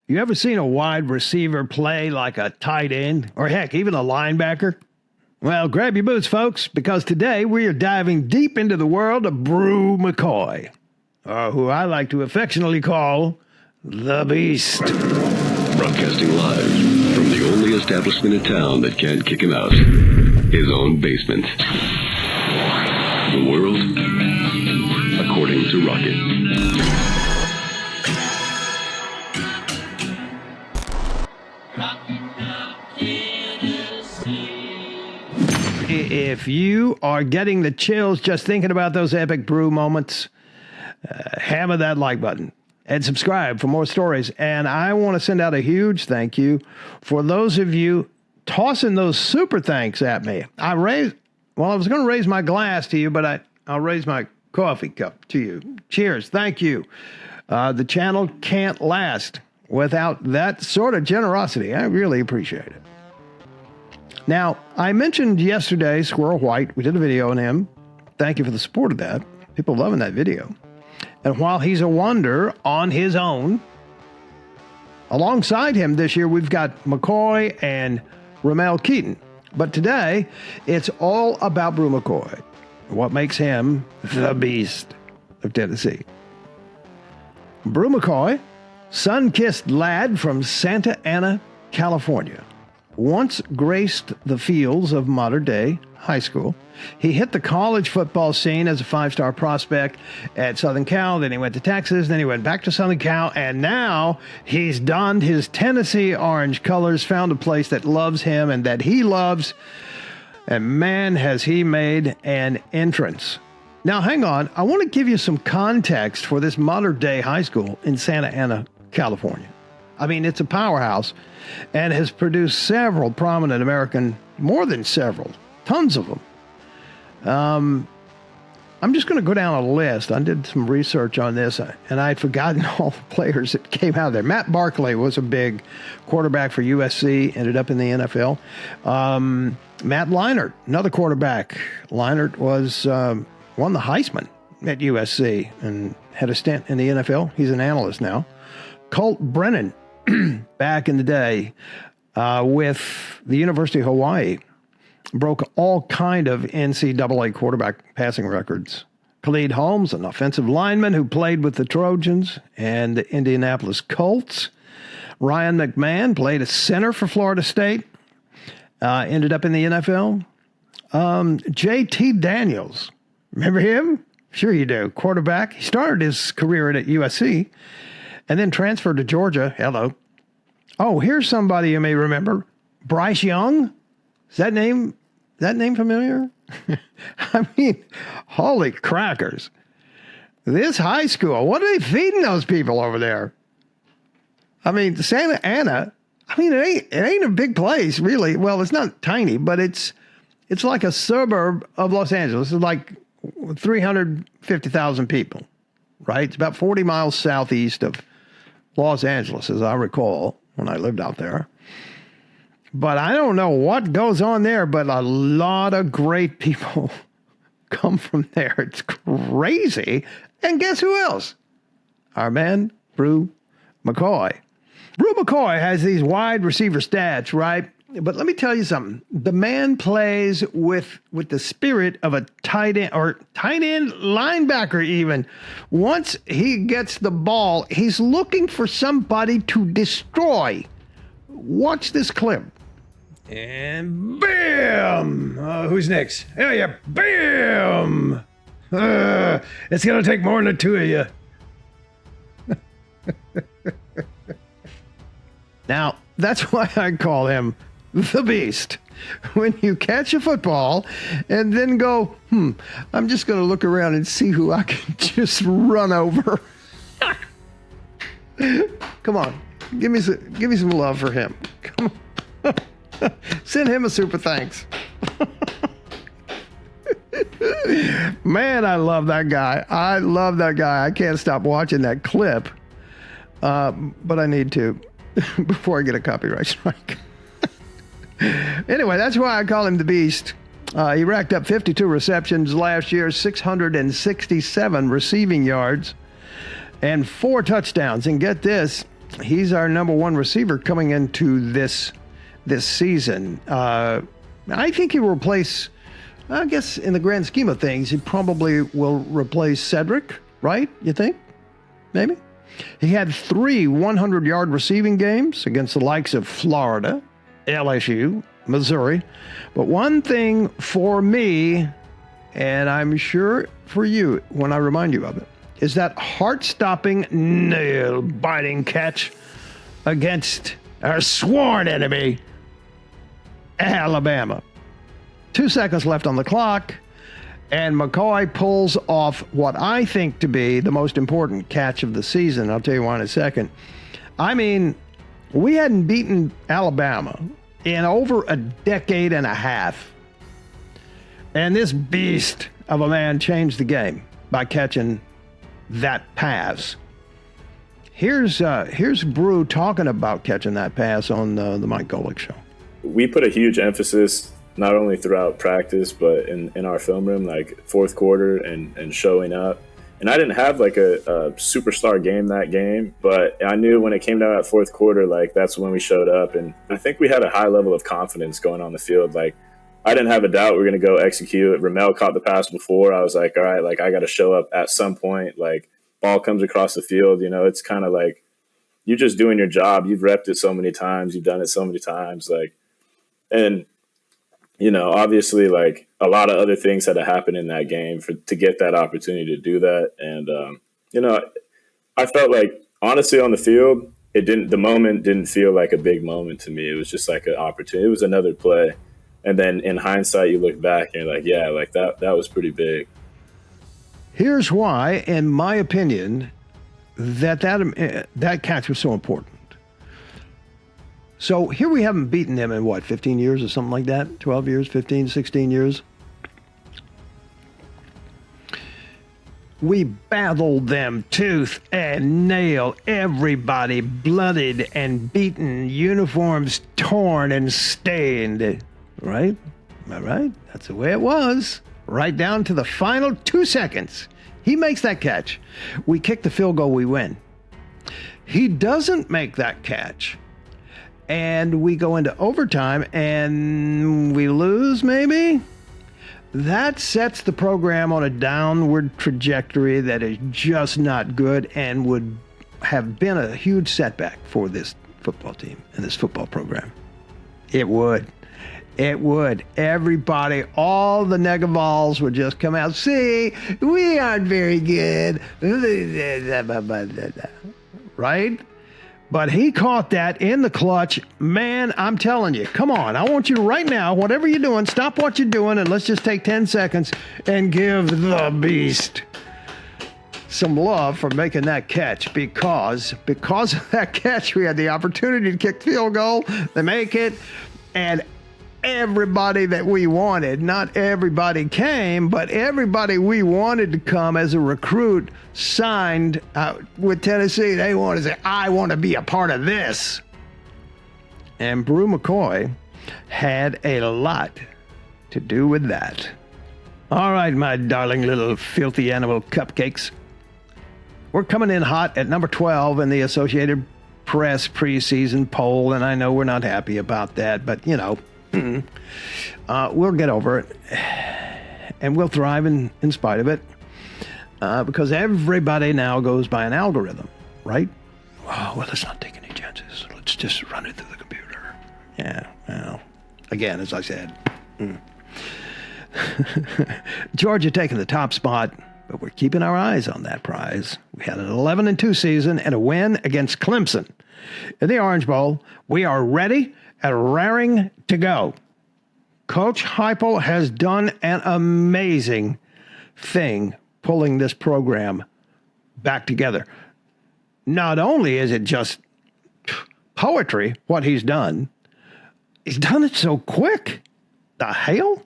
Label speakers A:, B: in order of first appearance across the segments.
A: You ever seen a wide receiver play like a tight end, or heck, even a linebacker? Well, grab your boots, folks, because today we are diving deep into the world of Bru McCoy, or who I like to affectionately call the Beast.
B: Broadcasting live from the only establishment in town that can't kick him out, his own basement. The world according to Rocket.
A: If you are getting the chills just thinking about those epic Bru moments, hammer that like button and subscribe for more stories. And I want to send out a huge thank you for those of you tossing those super thanks at me. I was going to raise my glass to you, but I'll raise my coffee cup to you. Cheers. Thank you. The channel can't last without that sort of generosity. I really appreciate it. Now, I mentioned yesterday Squirrel White. We did a video on him. Thank you for the support of that. People loving that video. And while he's a wonder on his own, alongside him this year, we've got McCoy and Ramel Keaton. But today, it's all about Bru McCoy. What makes him the Beast of Tennessee. Bru McCoy, sun-kissed lad from Santa Ana, California, once graced the fields of Mater Dei High School. He hit the college football scene as a five-star prospect at Southern Cal. Then he went to Texas. Then he went back to Southern Cal. And now he's donned his Tennessee orange colors, found a place that loves him and that he loves. And man, has he made an entrance. Now, hang on. I want to give you some context for this Mater Dei High School in Santa Ana, California. I mean, it's a powerhouse and has produced several prominent American, more than several, tons of them. I'm just going to go down a list. I did some research on this, and I'd forgotten all the players that came out of there. Matt Barkley was a big quarterback for USC, ended up in the NFL. Matt Leinart, another quarterback. Leinart was won the Heisman at USC and had a stint in the NFL. He's an analyst now. Colt Brennan, back in the day with the University of Hawaii, broke all kind of NCAA quarterback passing records. Khalid Holmes, an offensive lineman who played with the Trojans and the Indianapolis Colts. Ryan McMahon played a center for Florida State, ended up in the NFL. J.T. Daniels, remember him? Sure you do. Quarterback. He started his career at USC and then transferred to Georgia. Hello. Oh, here's somebody you may remember. Bryce Young. Is that name familiar? I mean, holy crackers. This high school, what are they feeding those people over there? I mean, Santa Ana, I mean, it ain't a big place, really. Well, it's not tiny, but it's like a suburb of Los Angeles. It's like 350,000 people, right? It's about 40 miles southeast of Los Angeles, as I recall, when I lived out there. But I don't know what goes on there, but a lot of great people come from there. It's crazy. And guess who else? Our man, Bru McCoy. Bru McCoy has these wide receiver stats, right? But let me tell you something. The man plays with the spirit of a tight end or tight end linebacker even. Once he gets the ball, he's looking for somebody to destroy. Watch this clip. And bam! Who's next? Oh, yeah, bam! It's going to take more than the two of you. Now, that's why I call him the Beast. When you catch a football and then go, I'm just going to look around and see who I can just run over. Come on, give me some love for him. Come on. Send him a super thanks. Man, I love that guy. I can't stop watching that clip. But I need to before I get a copyright strike. Anyway, that's why I call him the Beast. He racked up 52 receptions last year, 667 receiving yards, and 4 touchdowns. And get this, He's our number one receiver coming into this season. I think he will replace, I guess in the grand scheme of things, he probably will replace Cedric, right? You think? Maybe? He had 3 100-yard receiving games against the likes of Florida, LSU, Missouri. But one thing for me, and I'm sure for you when I remind you of it, is that heart-stopping, nail-biting catch against our sworn enemy, Alabama. 2 seconds left on the clock, and McCoy pulls off what I think to be the most important catch of the season. I'll tell you why in a second. I mean, we hadn't beaten Alabama in over a decade and a half. And this beast of a man changed the game by catching that pass. Here's Bru talking about catching that pass on the Mike Golick show.
C: We put a huge emphasis not only throughout practice but in our film room, like fourth quarter and showing up. And I didn't have like a superstar game that game, but I knew when it came down that fourth quarter, like that's when we showed up. And I think we had a high level of confidence going on the field. Like I didn't have a doubt we were going to go execute. Ramel caught the pass before. I was like, all right, like I got to show up at some point. Like ball comes across the field, you know, it's kind of like you're just doing your job. You've repped it so many times. You've done it so many times. Like, and, you know, obviously like a lot of other things had to happen in that game to get that opportunity to do that. And, you know, I felt like honestly on the field, the moment didn't feel like a big moment to me. It was just like an opportunity. It was another play. And then in hindsight, you look back and you're like, yeah, like that was pretty big.
A: Here's why, in my opinion, that catch was so important. So here we haven't beaten them in what, 15 years or something like that? 12 years, 15, 16 years? We battled them tooth and nail, everybody blooded and beaten, uniforms torn and stained. Right? Am I right? That's the way it was. Right down to the final 2 seconds. He makes that catch. We kick the field goal, we win. He doesn't make that catch. And we go into overtime and we lose, maybe? That sets the program on a downward trajectory that is just not good and would have been a huge setback for this football team and this football program. It would. It would. Everybody, all the negavols would just come out. See, we aren't very good. Right? But he caught that in the clutch. Man, I'm telling you, come on. I want you right now, whatever you're doing, stop what you're doing, and let's just take 10 seconds and give the beast some love for making that catch because of that catch, we had the opportunity to kick field goal, to make it, and everybody that we wanted, not everybody came, but everybody we wanted to come as a recruit signed with Tennessee. They wanted to say, I want to be a part of this. And Bru McCoy had a lot to do with that. All right, my darling little filthy animal cupcakes. We're coming in hot at number 12 in the Associated Press preseason poll, and I know we're not happy about that, but, you know, we'll get over it, and we'll thrive in spite of it, because everybody now goes by an algorithm, right? Oh, well, let's not take any chances. Let's just run it through the computer. Yeah, well, again, as I said, Georgia taking the top spot, but we're keeping our eyes on that prize. We had an 11-2 season and a win against Clemson. In the Orange Bowl, we are ready and raring to go. Coach Heupel has done an amazing thing pulling this program back together. Not only is it just poetry, what he's done it so quick. The hell?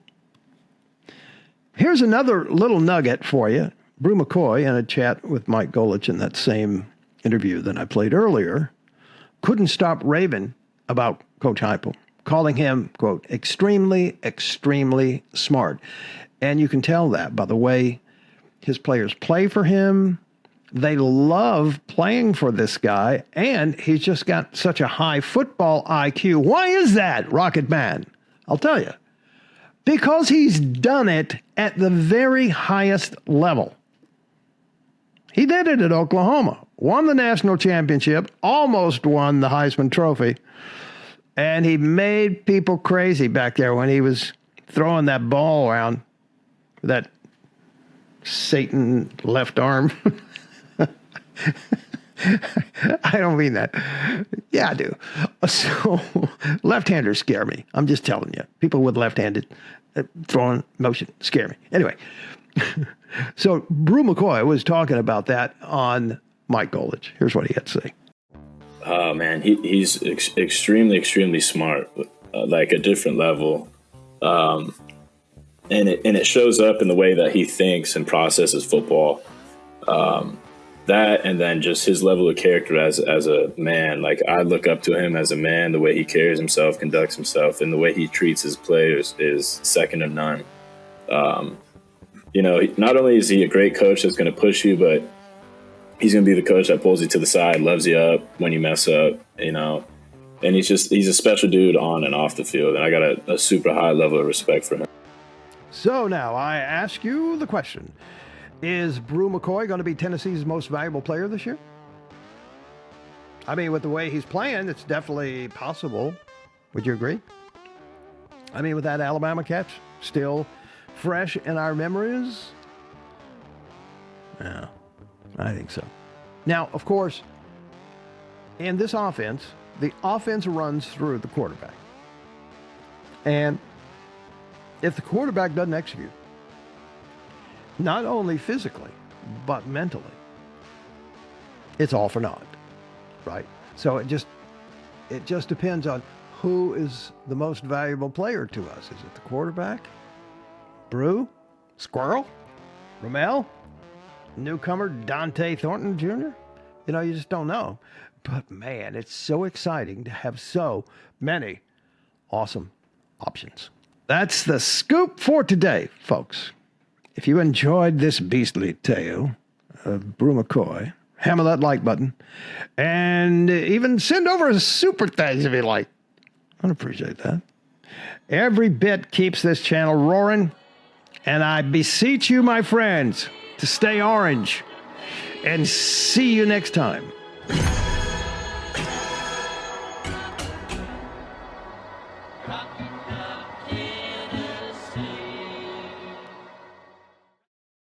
A: Here's another little nugget for you. Bru McCoy, in a chat with Mike Golick in that same interview that I played earlier, couldn't stop raving about Coach Heupel, calling him, quote, extremely, extremely smart. And you can tell that by the way his players play for him They love playing for this guy, and he's just got such a high football IQ. Why is that, Rocket Man? I'll tell you. Because he's done it at the very highest level. He did it at Oklahoma, won the national championship, almost won the Heisman Trophy, and he made people crazy back there when he was throwing that ball around, that Satan left arm. I don't mean that. Yeah, I do. So left-handers scare me. I'm just telling you. People with left-handed throwing motion scare me. Anyway, so Bru McCoy was talking about that on Mike Golich. Here's what he had to say.
C: Oh, man, he's extremely, extremely smart, like a different level. And it shows up in the way that he thinks and processes football. That and then just his level of character as a man. Like, I look up to him as a man. The way he carries himself, conducts himself, and the way he treats his players is second to none. Not only is he a great coach that's going to push you, but he's going to be the coach that pulls you to the side, loves you up when you mess up, and he's a special dude on and off the field. And I got a super high level of respect for him.
A: So now I ask you the question. Is Bru McCoy going to be Tennessee's most valuable player this year? I mean, with the way he's playing, it's definitely possible. Would you agree? I mean, with that Alabama catch still fresh in our memories? Yeah, I think so. Now, of course, in this offense, the offense runs through the quarterback. And if the quarterback doesn't execute, not only physically, but mentally, it's all for naught, right? So it just depends on who is the most valuable player to us. Is it the quarterback? Bru? Squirrel? Ramel? Newcomer Dante Thornton Jr.? You just don't know. But man, it's so exciting to have so many awesome options. That's the scoop for today, folks. If you enjoyed this beastly tale of Bru McCoy, hammer that like button, and even send over a super thanks if you like. I'd appreciate that. Every bit keeps this channel roaring, and I beseech you, my friends, to stay orange, and see you next time.